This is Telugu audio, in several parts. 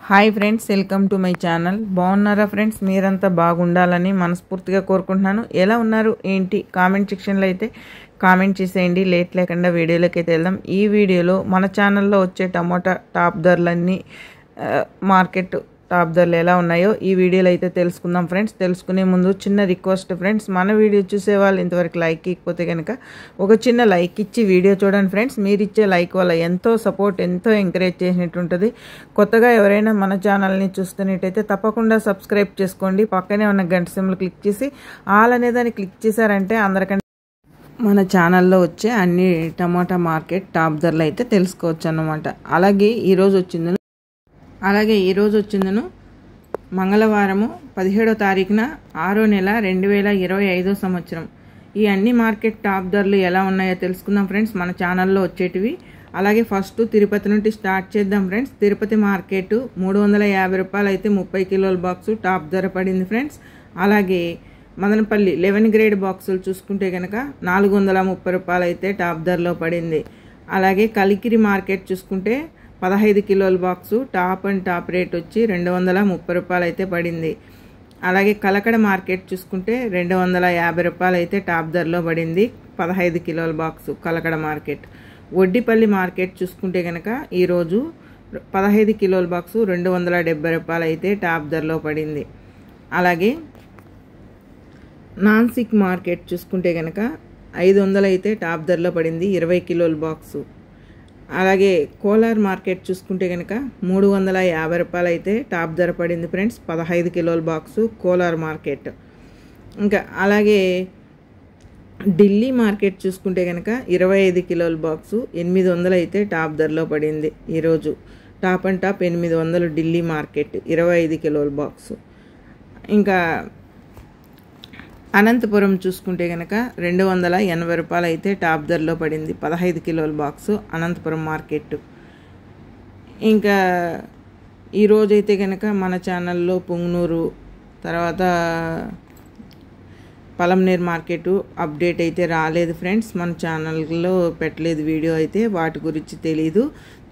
Hi friends, welcome to my channel. బాగున్నారా ఫ్రెండ్స్? మీరంతా బాగుండాలని మనస్ఫూర్తిగా కోరుకుంటున్నాను. ఎలా ఉన్నారు ఏంటి కామెంట్ సెక్షన్లో అయితే కామెంట్ చేసేయండి. లేట్ లేకుండా వీడియోలోకి అయితే వెళ్దాం. ఈ వీడియోలో మన ఛానల్లో వచ్చే టమోటా టాప్ ధరలన్నీ మార్కెట్ టాప్ ధరలు ఎలా ఉన్నాయో ఈ వీడియోలో అయితే తెలుసుకుందాం ఫ్రెండ్స్. తెలుసుకునే ముందు చిన్న రిక్వెస్ట్ ఫ్రెండ్స్, మన వీడియో చూసే వాళ్ళు ఇంతవరకు లైక్ ఇవ్వకపోతే కనుక ఒక చిన్న లైక్ ఇచ్చి వీడియో చూడండి ఫ్రెండ్స్. మీరు ఇచ్చే లైక్ వల్ల ఎంతో సపోర్ట్, ఎంతో ఎంకరేజ్ చేసినట్టు ఉంటుంది. కొత్తగా ఎవరైనా మన ఛానల్ని చూస్తున్నట్టయితే తప్పకుండా సబ్స్క్రైబ్ చేసుకోండి. పక్కనే ఉన్న గంట సింబల్ క్లిక్ చేసి ఆల్ అనే దాన్ని క్లిక్ చేశారంటే అందరికంటే మన ఛానల్లో వచ్చే అన్ని టమాటా మార్కెట్ టాప్ ధరలు అయితే తెలుసుకోవచ్చు అన్నమాట. అలాగే ఈరోజు వచ్చిందను మంగళవారము 17వ తారీఖున 6వ నెల 2025 సంవత్సరం. ఈ అన్ని మార్కెట్ టాప్ ధరలు ఎలా ఉన్నాయో తెలుసుకుందాం ఫ్రెండ్స్, మన ఛానల్లో వచ్చేటివి. అలాగే ఫస్ట్ తిరుపతి నుండి స్టార్ట్ చేద్దాం ఫ్రెండ్స్. తిరుపతి మార్కెట్ 350 రూపాయలు అయితే 30 కిలోల బాక్సు టాప్ ధర పడింది ఫ్రెండ్స్. అలాగే మదనపల్లి 11 గ్రేడ్ బాక్సులు చూసుకుంటే కనుక 430 రూపాయలు అయితే టాప్ ధరలో పడింది. అలాగే కలికిరి మార్కెట్ చూసుకుంటే 15 కిలోల box top and top rate వచ్చి 230 రూపాయలు అయితే పడింది. అలాగే కలకడ మార్కెట్ చూసుకుంటే 250 రూపాయలు అయితే టాప్ ధరలో పడింది 15 కిలోల box Kalakada market. Oddipalli market చూసుకుంటే కనుక ఈరోజు 15 కిలోల బాక్సు 270 రూపాయలు అయితే టాప్ ధరలో పడింది. అలాగే నాన్సిక్ మార్కెట్ చూసుకుంటే కనుక 500 అయితే టాప్ ధరలో పడింది 20 కిలోల బాక్సు. అలాగే కోలార్ మార్కెట్ చూసుకుంటే కనుక 350 రూపాయలు అయితే టాప్ ధర పడింది ఫ్రెండ్స్ 15 కిలోల బాక్సు కోలార్ మార్కెట్. ఇంకా అలాగే ఢిల్లీ మార్కెట్ చూసుకుంటే కనుక 25 కిలోల బాక్సు 800 అయితే టాప్ ధరలో పడింది. ఈరోజు top and top 800 Delhi market 25 కిలోల బాక్సు. ఇంకా అనంతపురం చూసుకుంటే కనుక 280 రూపాయలు అయితే టాప్ ధరలో పడింది 15 కిలోల బాక్సు అనంతపురం మార్కెట్. ఇంకా ఈరోజైతే కనుక మన ఛానల్లో పుంగనూరు తర్వాత పలంనేరు మార్కెట్ అప్డేట్ అయితే రాలేదు ఫ్రెండ్స్. మన ఛానల్లో పెట్టలేదు వీడియో అయితే, వాటి గురించి తెలీదు.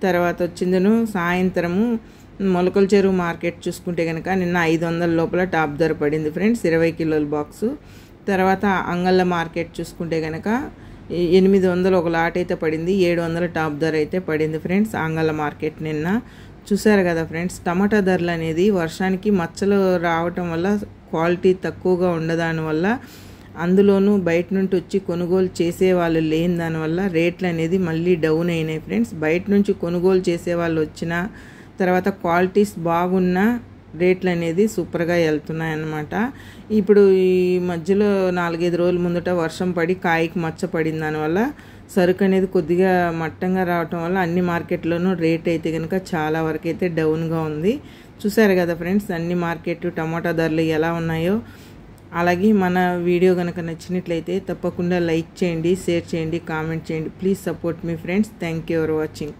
తర్వాత వచ్చిందను సాయంత్రము మొలకల చెరువు మార్కెట్ చూసుకుంటే కనుక నిన్న 500 లోపల టాప్ ధర పడింది ఫ్రెండ్స్ 20 కిలోల బాక్సు. తర్వాత అంగళ్ళ మార్కెట్ చూసుకుంటే కనుక 800 ఒక లాట్ అయితే పడింది 700 టాప్ ధర అయితే పడింది ఫ్రెండ్స్ అంగళ్ళ మార్కెట్ నిన్న. చూసారు కదా ఫ్రెండ్స్, టమాటా ధరలు అనేది వర్షానికి మచ్చలు రావటం వల్ల క్వాలిటీ తక్కువగా ఉండదాని వల్ల, అందులోనూ బయట నుండి వచ్చి కొనుగోలు చేసే వాళ్ళు లేని దానివల్ల రేట్లు అనేది మళ్ళీ డౌన్ అయినాయి ఫ్రెండ్స్. బయట నుంచి కొనుగోలు చేసే వాళ్ళు వచ్చినా తర్వాత క్వాలిటీస్ బాగున్న రేట్లు అనేది సూపర్గా వెళ్తున్నాయి అన్నమాట. ఇప్పుడు ఈ మధ్యలో 4-5 రోజుల ముందట వర్షం పడి కాయకి మచ్చ పడింది, దానివల్ల సరుకు అనేది కొద్దిగా మట్టంగా రావటం వల్ల అన్ని మార్కెట్లోనూ రేట్ అయితే కనుక చాలా వరకు అయితే డౌన్గా ఉంది. చూసారు కదా ఫ్రెండ్స్ అన్ని మార్కెట్ టమాటా ధరలు ఎలా ఉన్నాయో. అలాగే మన వీడియో కనుక నచ్చినట్లయితే తప్పకుండా లైక్ చేయండి, షేర్ చేయండి, కామెంట్ చేయండి. Please support me friends. Thank you for watching.